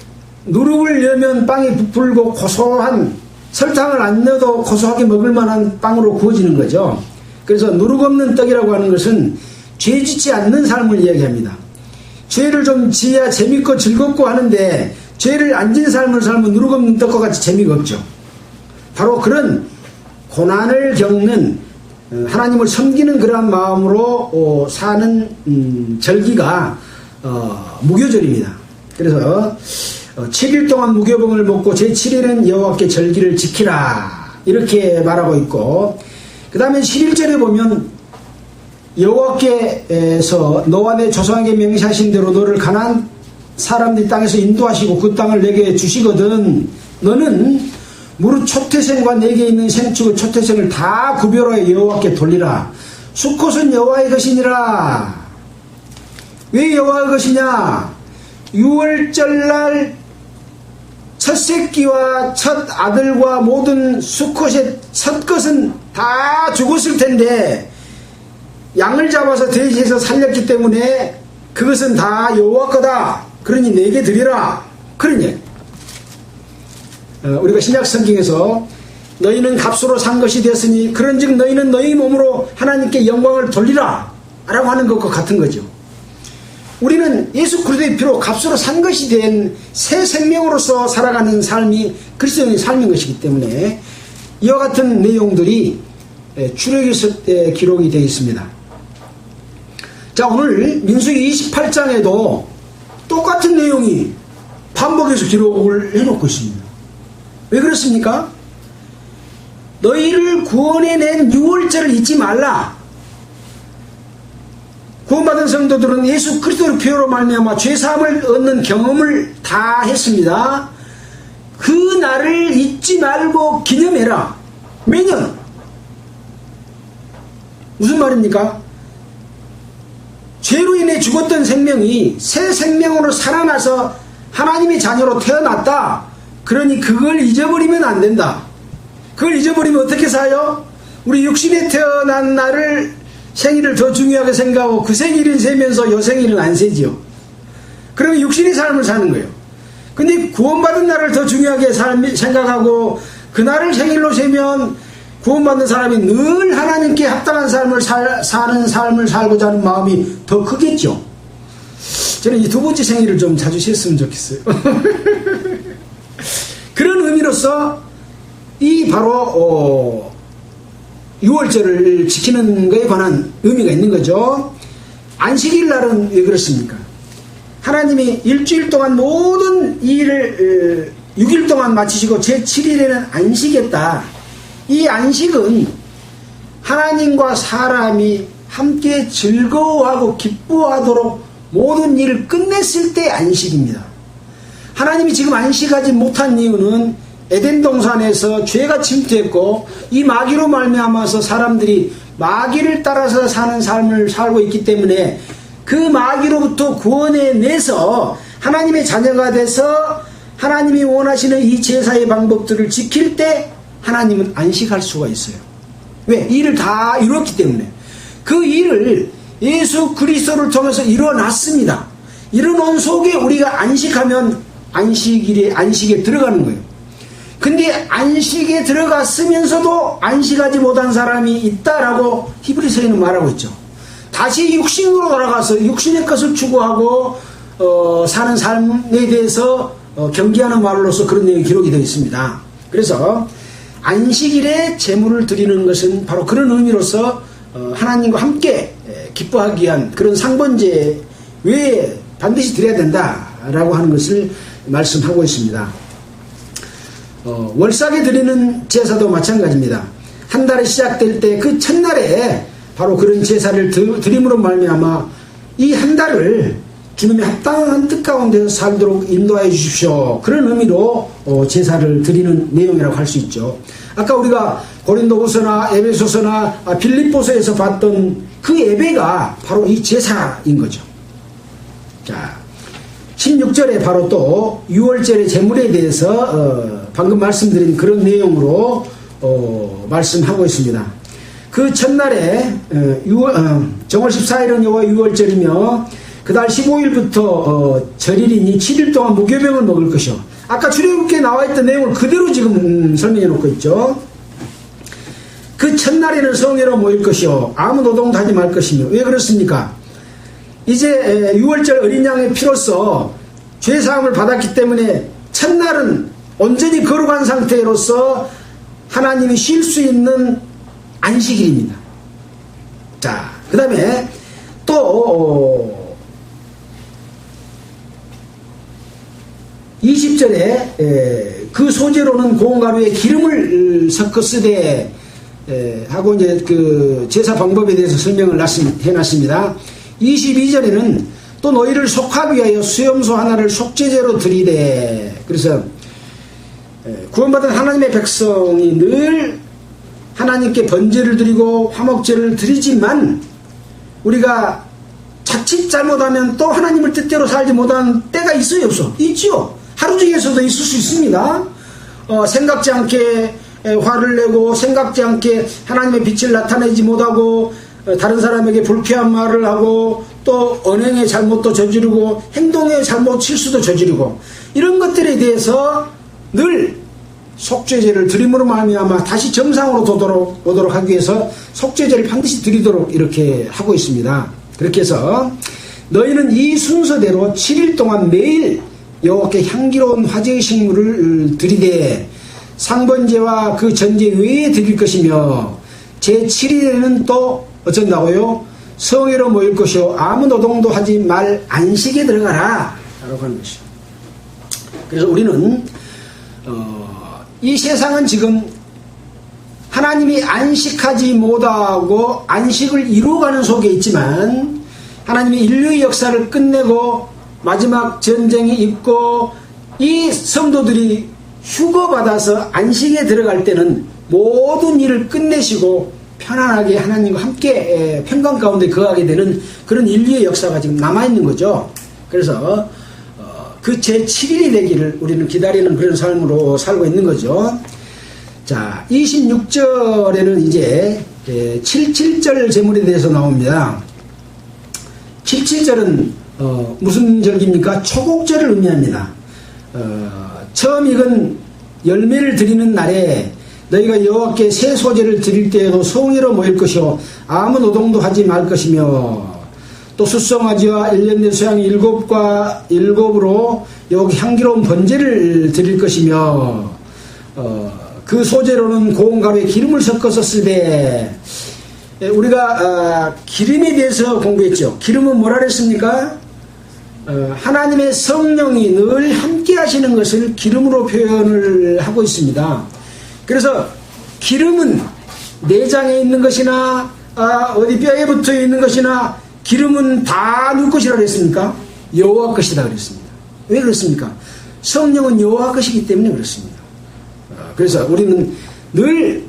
누룩을 넣으면 빵이 부풀고 고소한, 설탕을 안 넣어도 고소하게 먹을 만한 빵으로 구워지는 거죠. 그래서 누룩 없는 떡이라고 하는 것은 죄 짓지 않는 삶을 이야기합니다. 죄를 좀 지어야 재밌고 즐겁고 하는데 죄를 안 지은 삶을 살면 누룩 없는 떡과 같이 재미가 없죠. 바로 그런 고난을 겪는, 하나님을 섬기는 그러한 마음으로 사는 절기가 무교절입니다. 그래서 7일 동안 무교봉을 먹고 제7일은 여호와께 절기를 지키라 이렇게 말하고 있고, 그 다음에 11절에 보면 여호와께서 너와 내 조상에게 명시하신 대로 너를 가나안 사람들이 땅에서 인도하시고 그 땅을 내게 주시거든 너는 무릇 초태생과 내게 있는 생축의 초태생을 다 구별하여 여호와께 돌리라. 수컷은 여호와의 것이니라. 왜 여호와의 것이냐? 6월절날 첫 새끼와 첫 아들과 모든 수컷의 첫 것은 다 죽었을 텐데 양을 잡아서 대신해서 살렸기 때문에 그것은 다 여호와 거다. 그러니 내게 드리라. 그러니 우리가 신약 성경에서 너희는 값으로 산 것이 되었으니 그런즉 너희는 너희 몸으로 하나님께 영광을 돌리라 라고 하는 것과 같은 거죠. 우리는 예수 그리스도의 피로 값으로 산 것이 된 새 생명으로서 살아가는 삶이 그리스도인의 삶인 것이기 때문에 이와 같은 내용들이 출애굽기에 기록이 되어 있습니다. 자, 오늘 민수기 28장에도 똑같은 내용이 반복해서 기록을 해놓고 있습니다. 왜 그렇습니까? 너희를 구원해낸 6월절을 잊지 말라. 구원받은 성도들은 예수 그리스도의 피로 말미암아 죄사함을 얻는 경험을 다 했습니다. 그 날을 잊지 말고 기념해라. 매년. 무슨 말입니까? 죄로 인해 죽었던 생명이 새 생명으로 살아나서 하나님의 자녀로 태어났다. 그러니 그걸 잊어버리면 안 된다. 그걸 잊어버리면 어떻게 사요? 우리 육신에 태어난 날을 생일을 더 중요하게 생각하고 그 생일은 세면서 요 생일은 안 세지요. 그러면 육신의 삶을 사는 거예요. 근데 구원받은 날을 더 중요하게 생각하고 그 날을 생일로 세면 구원받는 사람이 늘 하나님께 합당한 삶을 사는 삶을 살고자 하는 마음이 더 크겠죠. 저는 이 두 번째 생일을 좀 자주 쉬었으면 좋겠어요. 그런 의미로서 이 바로 6월절을 지키는 것에 관한 의미가 있는 거죠. 안식일 날은 왜 그렇습니까? 하나님이 일주일 동안 모든 일을 6일 동안 마치시고 제7일에는 안식했다. 이 안식은 하나님과 사람이 함께 즐거워하고 기뻐하도록 모든 일을 끝냈을 때 안식입니다. 하나님이 지금 안식하지 못한 이유는 에덴 동산에서 죄가 침투했고 이 마귀로 말미암아서 사람들이 마귀를 따라서 사는 삶을 살고 있기 때문에 그 마귀로부터 구원해내서 하나님의 자녀가 돼서 하나님이 원하시는 이 제사의 방법들을 지킬 때 하나님은 안식할 수가 있어요. 왜? 이 일을 다 이루었기 때문에. 그 일을 예수 그리스도를 통해서 이루어놨습니다. 이루어놓은 속에 우리가 안식하면 안식에 들어가는 거예요. 근데 안식에 들어갔으면서도 안식하지 못한 사람이 있다라고 히브리서에는 말하고 있죠. 다시 육신으로 돌아가서 육신의 것을 추구하고 사는 삶에 대해서 경계하는 말로서 그런 내용이 기록이 되어 있습니다. 그래서 안식일에 제물을 드리는 것은 바로 그런 의미로서 하나님과 함께 기뻐하기 위한 그런 상번제 외에 반드시 드려야 된다라고 하는 것을 말씀하고 있습니다. 월삭에 드리는 제사도 마찬가지입니다. 한 달이 시작될 때 그 첫날에 바로 그런 제사를 드림으로 말미암아 이 한 달을 주님의 합당한 뜻 가운데서 살도록 인도하여 주십시오. 그런 의미로 제사를 드리는 내용이라고 할 수 있죠. 아까 우리가 고린도후서나 에베소서나 빌립보서에서 봤던 그 예배가 바로 이 제사인 거죠. 자, 16절에 바로 또 유월절의 제물에 대해서 방금 말씀드린 그런 내용으로 말씀하고 있습니다. 그 첫날에 정월 14일은 여호와 유월절이며 그달 15일부터 절일이니 7일 동안 무교병을 먹을 것이요. 아까 출애굽기에 나와있던 내용을 그대로 지금 설명해 놓고 있죠. 그 첫날에는 성회로 모일 것이요 아무 노동도 하지 말 것이며. 왜 그렇습니까? 이제 유월절 어린 양의 피로써 죄사함을 받았기 때문에 첫날은 온전히 거룩한 상태로서 하나님이 쉴 수 있는 안식일입니다. 자, 그 다음에 또 20절에 그 소재로는 고운 가루에 기름을 섞어 쓰되 하고 이제 그 제사 방법에 대해서 설명을 해놨습니다. 22절에는 또 너희를 속하기 위하여 수염소 하나를 속죄제로 드리되. 그래서 구원받은 하나님의 백성이 늘 하나님께 번제를 드리고 화목제를 드리지만 우리가 자칫 잘못하면 또 하나님을 뜻대로 살지 못하는 때가 있어요, 없어? 있지요. 하루 중에서도 있을 수 있습니다. 생각지 않게 화를 내고 생각지 않게 하나님의 빛을 나타내지 못하고 다른 사람에게 불쾌한 말을 하고 또 언행의 잘못도 저지르고 행동의 잘못 실수도 저지르고 이런 것들에 대해서 늘 속죄제를 드림으로 말미암아 다시 정상으로 오도록 하기 위해서 속죄제를 반드시 드리도록 이렇게 하고 있습니다. 그렇게 해서 너희는 이 순서대로 7일 동안 매일 여호와께 향기로운 화제의 식물을 드리되 상번제와 그 전제 외에 드릴 것이며 제7일에는 또 어쩐다고요? 성회로 모일 것이요 아무 노동도 하지 말 안식에 들어가라 라고 하는 것이요. 그래서 우리는 이 세상은 지금 하나님이 안식하지 못하고 안식을 이루어가는 속에 있지만 하나님이 인류의 역사를 끝내고 마지막 전쟁이 있고 이 성도들이 휴거받아서 안식에 들어갈 때는 모든 일을 끝내시고 편안하게 하나님과 함께 평강 가운데 거하게 되는 그런 인류의 역사가 지금 남아있는 거죠. 그래서 그 제7일이 되기를 우리는 기다리는 그런 삶으로 살고 있는 거죠. 자, 26절에는 이제 77절 제물에 대해서 나옵니다. 77절은 무슨 절기입니까? 초곡절을 의미합니다. 처음 익은 열매를 드리는 날에 너희가 여호와께 새 소재를 드릴 때에도 성회로 모일 것이요 아무 노동도 하지 말 것이며 또 숫송아지와 1년 된 소양 7과 7으로 여기 향기로운 번제를 드릴 것이며 그 소재로는 고운 가루에 기름을 섞어서 쓰되. 우리가 기름에 대해서 공부했죠. 기름은 뭐라 그랬습니까? 하나님의 성령이 늘 함께 하시는 것을 기름으로 표현을 하고 있습니다. 그래서 기름은 내장에 있는 것이나 어디 뼈에 붙어 있는 것이나 기름은 다 누구 것이라고 그랬습니까? 여호와 것이다 그랬습니다. 왜 그렇습니까? 성령은 여호와 것이기 때문에 그렇습니다. 그래서 우리는 늘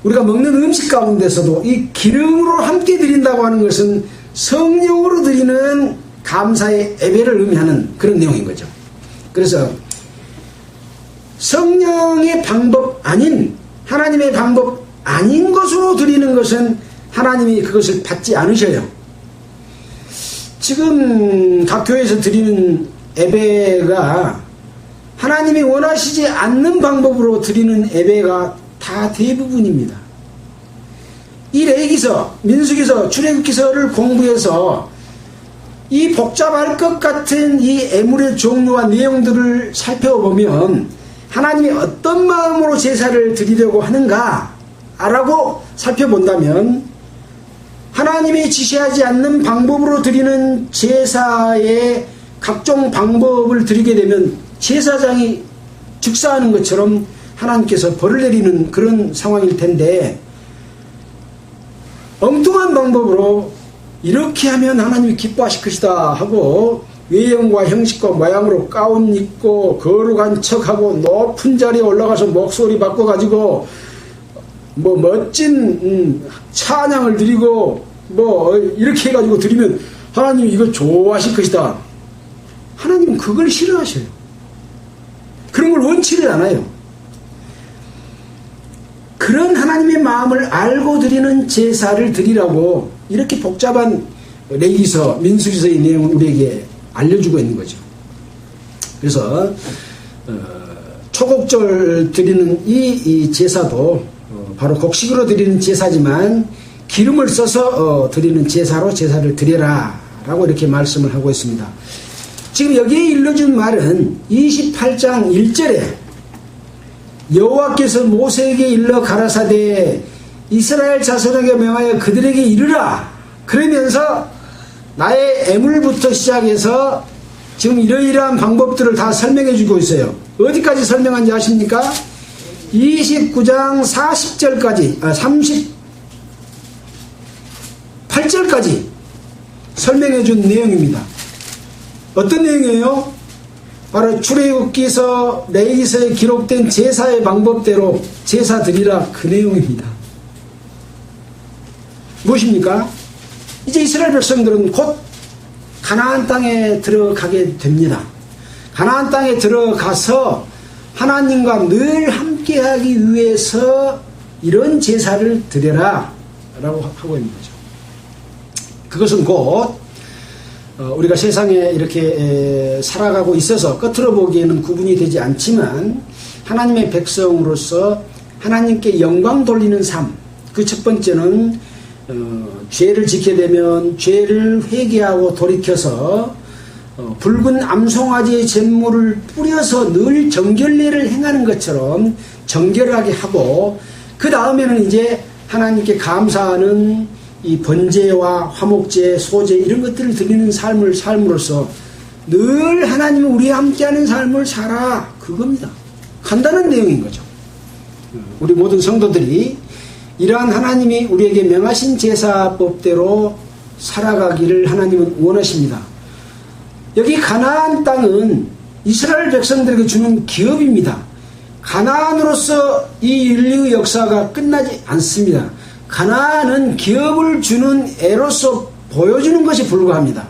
우리가 먹는 음식 가운데서도 이 기름으로 함께 드린다고 하는 것은 성령으로 드리는 감사의 예배를 의미하는 그런 내용인 거죠. 그래서 성령의 방법 아닌 하나님의 방법 아닌 것으로 드리는 것은 하나님이 그것을 받지 않으셔요. 지금 각 교회에서 드리는 예배가 하나님이 원하시지 않는 방법으로 드리는 예배가 다 대부분입니다. 이 레위기서, 민수기서, 출애굽기서를 공부해서 이 복잡할 것 같은 이 예물의 종류와 내용들을 살펴보면 하나님이 어떤 마음으로 제사를 드리려고 하는가라고 살펴본다면 하나님이 지시하지 않는 방법으로 드리는 제사의 각종 방법을 드리게 되면 제사장이 즉사하는 것처럼 하나님께서 벌을 내리는 그런 상황일 텐데 엉뚱한 방법으로 이렇게 하면 하나님이 기뻐하실 것이다 하고 외형과 형식과 모양으로 가운 입고 거룩한 척하고 높은 자리에 올라가서 목소리 바꿔가지고 뭐 멋진 찬양을 드리고 뭐 이렇게 해가지고 드리면 하나님이 이거 좋아하실 것이다. 하나님은 그걸 싫어하셔요. 그런 걸 원치를 않아요. 그런 하나님의 마음을 알고 드리는 제사를 드리라고 이렇게 복잡한 레위기서, 민수기서의 내용을 우리에게 알려주고 있는 거죠. 그래서 초곡절 드리는 이 제사도 바로 곡식으로 드리는 제사지만 기름을 써서 드리는 제사로 제사를 드려라 라고 이렇게 말씀을 하고 있습니다. 지금 여기에 일러준 말은 28장 1절에 여호와께서 모세에게 일러 가라사대 이스라엘 자손에게 명하여 그들에게 이르라 그러면서 나의 애물부터 시작해서 지금 이러이러한 방법들을 다 설명해 주고 있어요. 어디까지 설명한지 아십니까? 29장 40절까지 38절까지 설명해 준 내용입니다. 어떤 내용이에요? 바로 출애굽기서 레위기서에 기록된 제사의 방법대로 제사 드리라 그 내용입니다. 무엇입니까? 이제 이스라엘 백성들은 곧 가나안 땅에 들어가게 됩니다. 가나안 땅에 들어가서 하나님과 늘 함께하기 위해서 이런 제사를 드려라 라고 하고 있는 거죠. 그것은 곧 우리가 세상에 이렇게 살아가고 있어서 겉으로 보기에는 구분이 되지 않지만 하나님의 백성으로서 하나님께 영광 돌리는 삶, 그 첫 번째는 죄를 지게 되면 죄를 회개하고 돌이켜서 붉은 암송아지의 잿물을 뿌려서 늘 정결례를 행하는 것처럼 정결하게 하고 그 다음에는 이제 하나님께 감사하는 이 번제와 화목제, 소제 이런 것들을 드리는 삶을 삶으로써 늘 하나님은 우리와 함께하는 삶을 살아 그겁니다. 간단한 내용인 거죠. 우리 모든 성도들이 이러한 하나님이 우리에게 명하신 제사법대로 살아가기를 하나님은 원하십니다. 여기 가나안 땅은 이스라엘 백성들에게 주는 기업입니다. 가나안으로서 이 인류의 역사가 끝나지 않습니다. 가나안은 기업을 주는 애로서 보여주는 것이 불과합니다.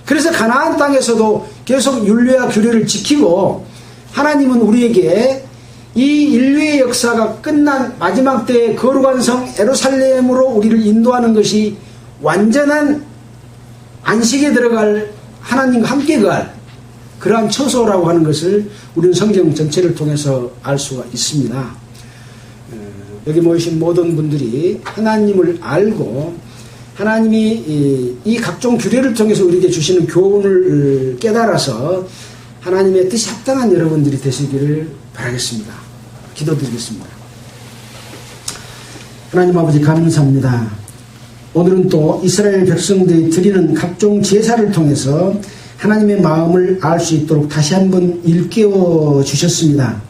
그래서 가나안 땅에서도 계속 율례와 규례를 지키고 하나님은 우리에게 이 인류의 역사가 끝난 마지막 때의 거룩한 성 예루살렘으로 우리를 인도하는 것이 완전한 안식에 들어갈 하나님과 함께 갈 그러한 처소라고 하는 것을 우리는 성경 전체를 통해서 알 수가 있습니다. 여기 모이신 모든 분들이 하나님을 알고 하나님이 이 각종 규례를 통해서 우리에게 주시는 교훈을 깨달아서 하나님의 뜻이 합당한 여러분들이 되시기를 바라겠습니다. 기도드리겠습니다. 하나님 아버지 감사합니다. 오늘은 또 이스라엘 백성들이 드리는 각종 제사를 통해서 하나님의 마음을 알 수 있도록 다시 한번 일깨워 주셨습니다.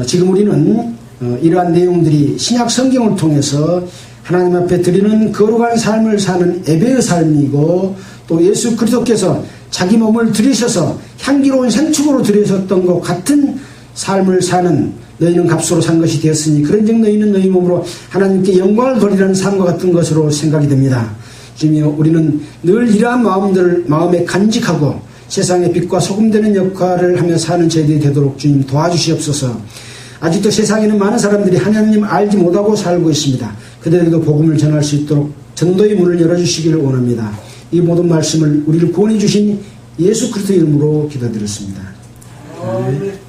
지금 우리는 이러한 내용들이 신약 성경을 통해서 하나님 앞에 드리는 거룩한 삶을 사는 예배의 삶이고 또 예수 그리스도께서 자기 몸을 들이셔서 향기로운 생축으로 들이셨던 것 같은 삶을 사는 너희는 값으로 산 것이 되었으니 그런즉 너희는 너희 몸으로 하나님께 영광을 돌리라는 삶과 같은 것으로 생각이 됩니다. 주님이여 우리는 늘 이러한 마음들을 마음에 간직하고 세상의 빛과 소금 되는 역할을 하며 사는 저희들이 되도록 주님 도와주시옵소서. 아직도 세상에는 많은 사람들이 하나님 알지 못하고 살고 있습니다. 그들에게도 복음을 전할 수 있도록 전도의 문을 열어주시기를 원합니다. 이 모든 말씀을 우리를 구원해 주신 예수 그리스도 이름으로 기도드렸습니다. 아멘.